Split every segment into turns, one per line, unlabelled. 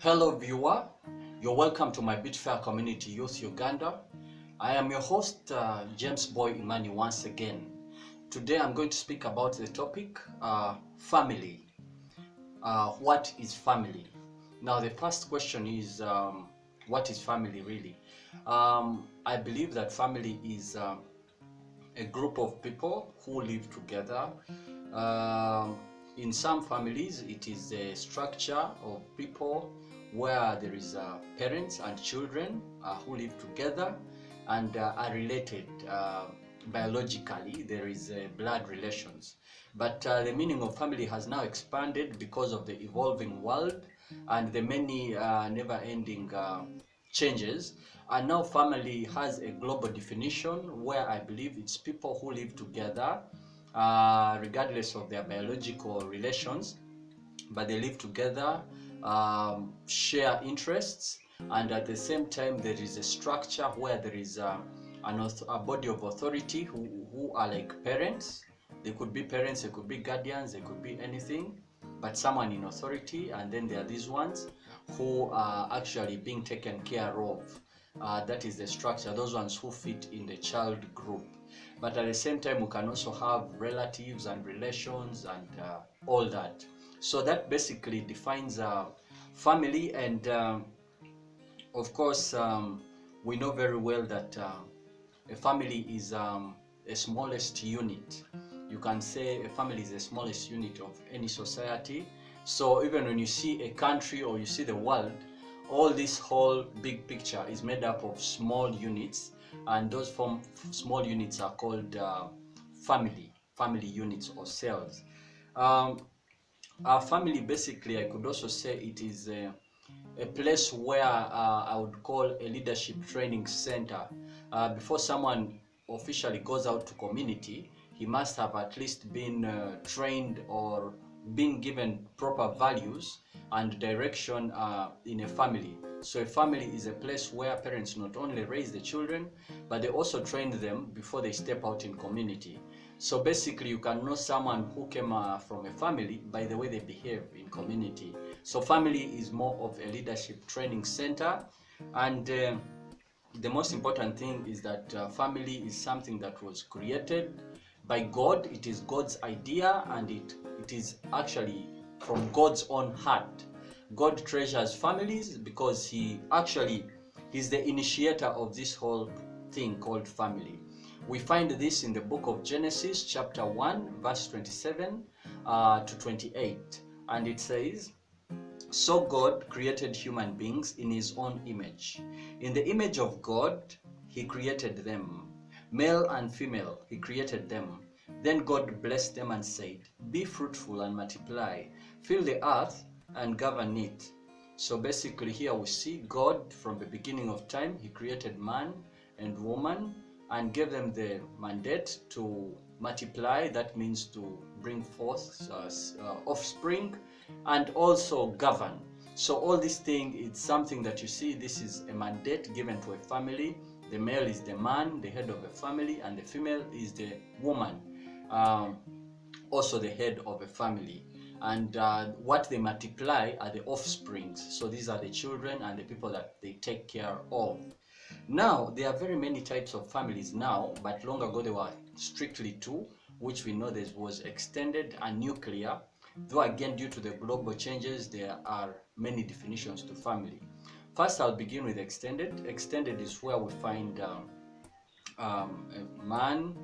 Hello viewer, you're welcome to my Beautifier community Youth Uganda. I am your host Jamesboy Imani once again. Today I'm going to speak about the topic family. What is family? Now the first question is what is family really? I believe that family is a group of people who live together. Um, in some families, it is a structure of people where there is parents and children who live together and are related biologically. There is blood relations. But the meaning of family has now expanded because of the evolving world and the many never-ending changes. And now family has a global definition where I believe it's people who live together regardless of their biological relations, but they live together, share interests, and at the same time there is a structure where there is a body of authority who are like parents. They could be parents, they could be guardians, they could be anything, but someone in authority, and then there are these ones who are actually being taken care of. That is the structure, those ones who fit in the child group. But at the same time, we can also have relatives and relations and all that. So that basically defines family. And of course, we know very well that a family is a smallest unit. You can say a family is the smallest unit of any society. So even when you see a country or you see the world, all this whole big picture is made up of small units, and those small units are called family units or cells. Um, our family, basically, I could also say it is a place where I would call a leadership training center. Before someone officially goes out to community, he must have at least been trained or been given proper values and direction in a family. So a family is a place where parents not only raise the children, but they also train them before they step out in community. So basically, you can know someone who came from a family by the way they behave in community. So family is more of a leadership training center, and the most important thing is that family is something that was created by God. It is God's idea, and it is actually from God's own heart. God treasures families because he's the initiator of this whole thing called family. We find this in the book of Genesis chapter 1 verse 27 to 28, and it says, "So God created human beings in his own image. In the image of God, he created them. Male and female, he created them. Then God blessed them and said, 'Be fruitful and multiply, fill the earth and govern it.'" So basically here we see God from the beginning of time, he created man and woman and gave them the mandate to multiply. That means to bring forth offspring and also govern. So all this thing, it's something that you see, this is a mandate given to a family. The male is the man, the head of a family, and the female is the woman, also the head of a family. And what they multiply are the offsprings. So these are the children and the people that they take care of. Now, there are very many types of families now, but long ago there were strictly two, which we know there was extended and nuclear. Though again, due to the global changes, there are many definitions to family. First, I'll begin with extended. Extended is where we find a man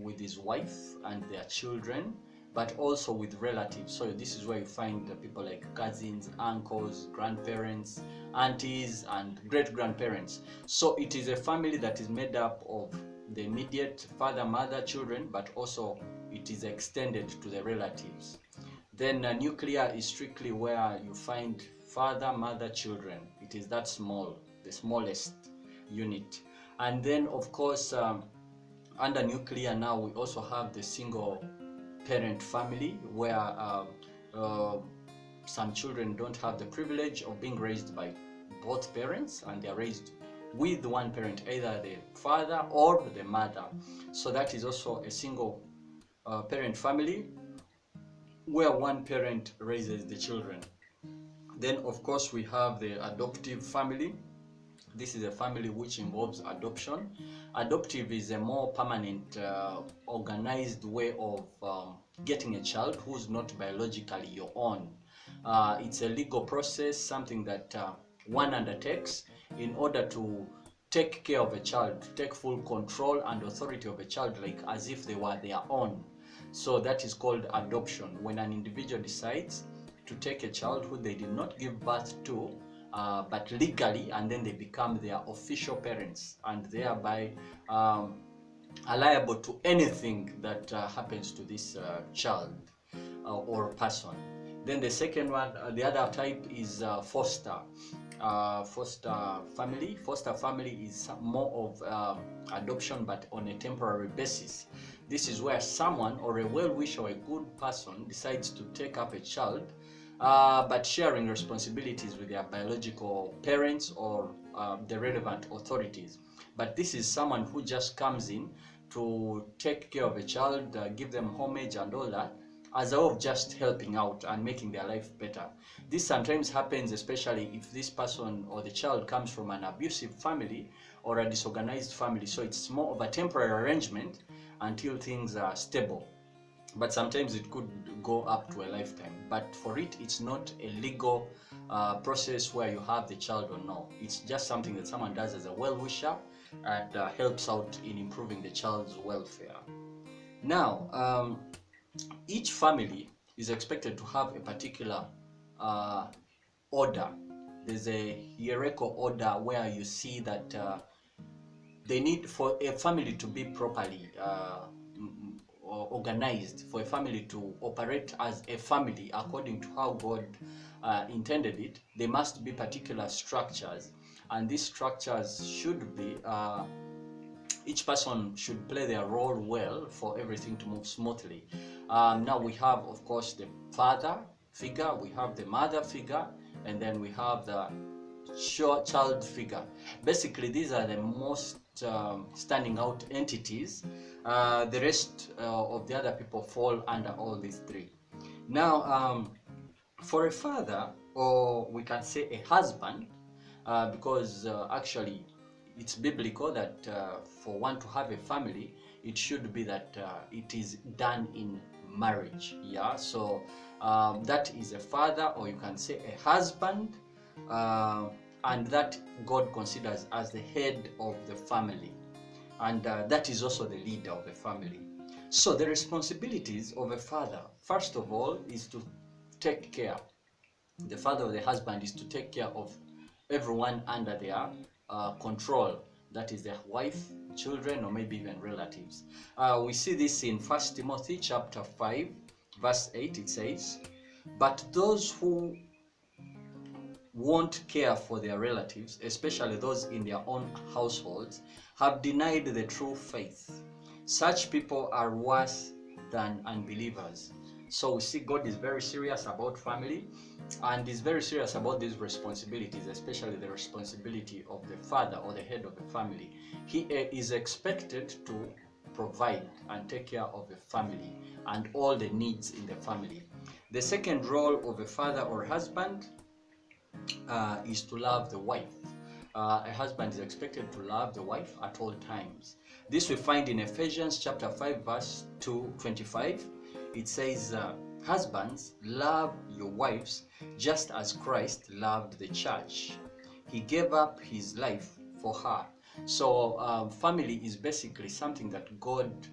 with his wife and their children, but also with relatives. So this is where you find people like cousins, uncles, grandparents, aunties, and great-grandparents. So it is a family that is made up of the immediate father, mother, children, but also it is extended to the relatives. Then nuclear is strictly where you find father, mother, children. It is that small, the smallest unit. And then of course, under nuclear now we also have the single parent family where some children don't have the privilege of being raised by both parents, and they are raised with one parent, either the father or the mother. So that is also a single parent family where one parent raises the children. Then, of course, we have the adoptive family. This is a family which involves adoption. Adoptive is a more permanent, organized way of getting a child who's not biologically your own. It's a legal process, something that one undertakes in order to take care of a child, to take full control and authority of a child, like as if they were their own. So that is called adoption, when an individual decides to take a child who they did not give birth to, but legally, and then they become their official parents, and thereby are liable to anything that happens to this child or person. Then the second one, the other type is foster. Foster family. Foster family is more of adoption, but on a temporary basis. This is where someone or a well-wisher or a good person decides to take up a child, but sharing responsibilities with their biological parents or the relevant authorities. But this is someone who just comes in to take care of a child, give them homage and all that, as a way of just helping out and making their life better. This sometimes happens, especially if this person or the child comes from an abusive family or a disorganized family. So it's more of a temporary arrangement until things are stable. But sometimes it could go up to a lifetime. But for it, it's not a legal process where you have the child or no. It's just something that someone does as a well-wisher and helps out in improving the child's welfare. Now, each family is expected to have a particular order. There's a hierarchical order where you see that they need, for a family to be properly organized, for a family to operate as a family according to how God intended it, there must be particular structures, and these structures should be each person should play their role well for everything to move smoothly. Now we have, of course, the father figure, we have the mother figure, and then we have the child figure. Basically, these are the most standing out entities. The rest of the other people fall under all these three. Now, for a father, or we can say a husband, because actually it's biblical that for one to have a family, it should be that it is done in marriage. Yeah, so that is a father, or you can say a husband, and that God considers as the head of the family, and that is also the leader of the family. So the responsibilities of a father, first of all, is to take care. The father or the husband is to take care of everyone under their control. That is their wife, children, or maybe even relatives. We see this in 1 Timothy chapter 5, verse 8. It says, "But those who won't care for their relatives, especially those in their own households, have denied the true faith. Such people are worse than unbelievers." So we see God is very serious about family, and is very serious about these responsibilities, especially the responsibility of the father or the head of the family. He is expected to provide and take care of the family and all the needs in the family. The second role of a father or husband is to love the wife. A husband is expected to love the wife at all times. This we find in Ephesians chapter 5, verse 2:25. It says, "Husbands, love your wives just as Christ loved the church. He gave up his life for her." So family is basically something that God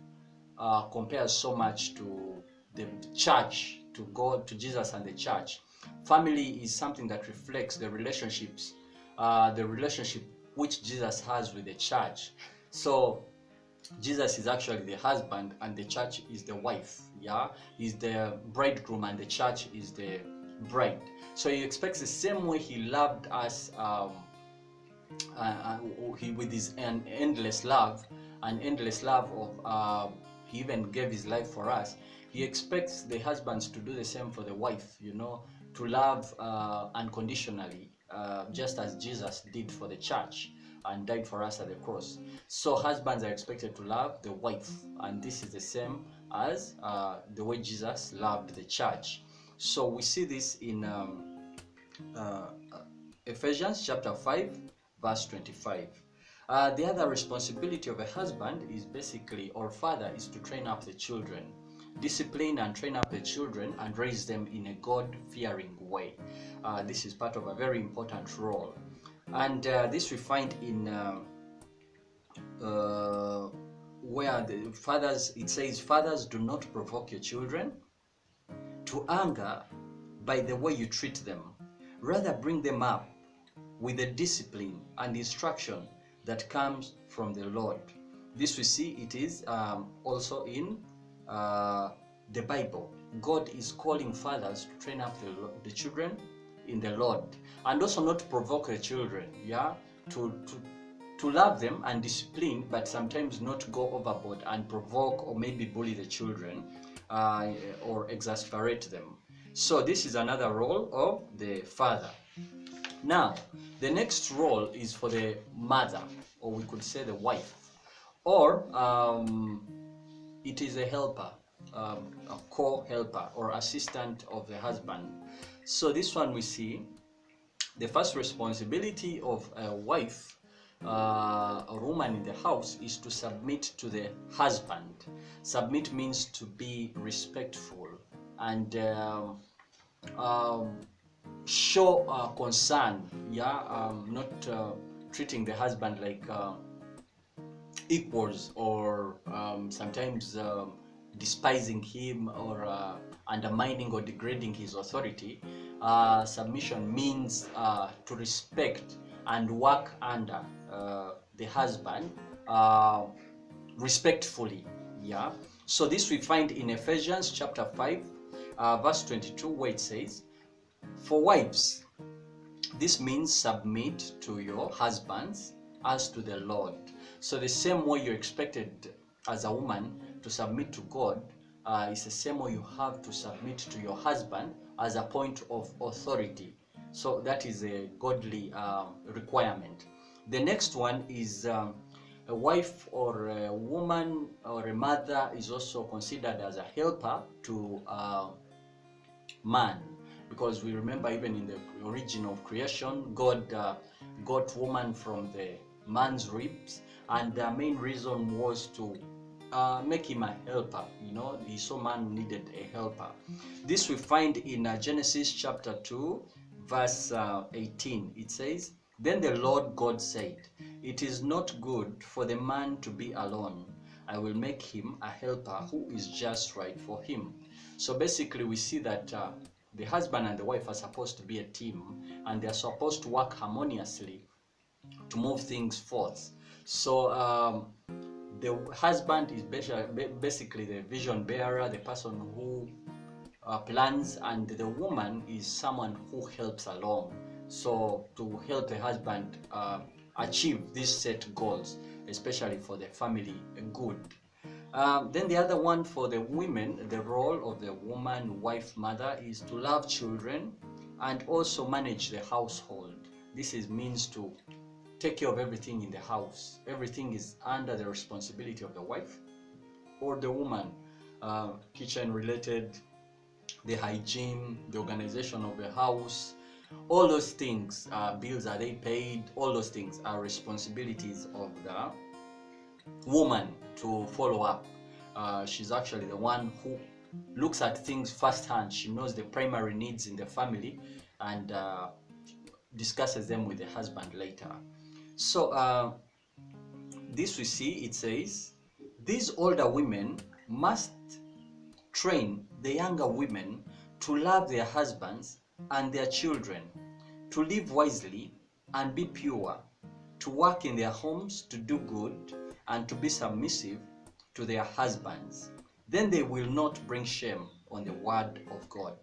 compares so much to the church, to God, to Jesus and the church. Family is something that reflects the relationship which Jesus has with the church. So Jesus is actually the husband and the church is the wife. Yeah, he's the bridegroom and the church is the bride. So he expects the same way he loved us, with his endless love of he even gave his life for us. He expects the husbands to do the same for the wife, to love unconditionally, just as Jesus did for the church and died for us at the cross. So husbands are expected to love the wife, and this is the same as the way Jesus loved the church. So we see this in Uh, Ephesians chapter 5, verse 25. The other responsibility of a husband is basically, or father, is to train up the children. Discipline and train up the children and raise them in a God-fearing way. This is part of a very important role. And this we find in where the fathers, it says, fathers, do not provoke your children to anger by the way you treat them. Rather, bring them up with the discipline and instruction that comes from the Lord. This we see it is also in the Bible. God is calling fathers to train up the children in the Lord, and also not to provoke the children, to love them and discipline, but sometimes not go overboard and provoke or maybe bully the children or exasperate them. So this is another role of the father. Now, the next role is for the mother, or we could say the wife, or it is a helper, a co-helper or assistant of the husband. So this one we see the first responsibility of a wife, a woman in the house, is to submit to the husband. Submit means to be respectful and show concern, not treating the husband like equals, or sometimes despising him, or undermining or degrading his authority. Submission means to respect and work under the husband respectfully. So this we find in Ephesians chapter 5, verse 22, where it says, for wives, this means submit to your husbands as to the Lord. So the same way you're expected as a woman to submit to God, is the same way you have to submit to your husband as a point of authority. So that is a godly requirement. The next one is a wife or a woman or a mother is also considered as a helper to man, because we remember even in the origin of creation, God got woman from the man's ribs, and the main reason was to make him a helper. He saw man needed a helper. This we find in Genesis chapter 2, verse 18. It says, then the Lord God said, it is not good for the man to be alone. I will make him a helper who is just right for him. So basically we see that the husband and the wife are supposed to be a team, and they are supposed to work harmoniously to move things forth. So the husband is basically the vision bearer, the person who plans, and the woman is someone who helps along. So to help the husband achieve these set goals, especially for the family good. Then the other one for the women, the role of the woman, wife, mother, is to love children and also manage the household. This means to take care of everything in the house. Everything is under the responsibility of the wife or the woman. Kitchen related, the hygiene, the organization of the house, all those things, bills, are they paid? All those things are responsibilities of the woman to follow up. She's actually the one who looks at things firsthand. She knows the primary needs in the family and discusses them with the husband later. So this we see, it says, these older women must train the younger women to love their husbands and their children, to live wisely and be pure, to work in their homes, to do good, and to be submissive to their husbands. Then they will not bring shame on the word of God.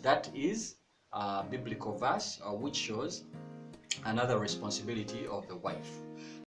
That is a biblical verse which shows another responsibility of the wife.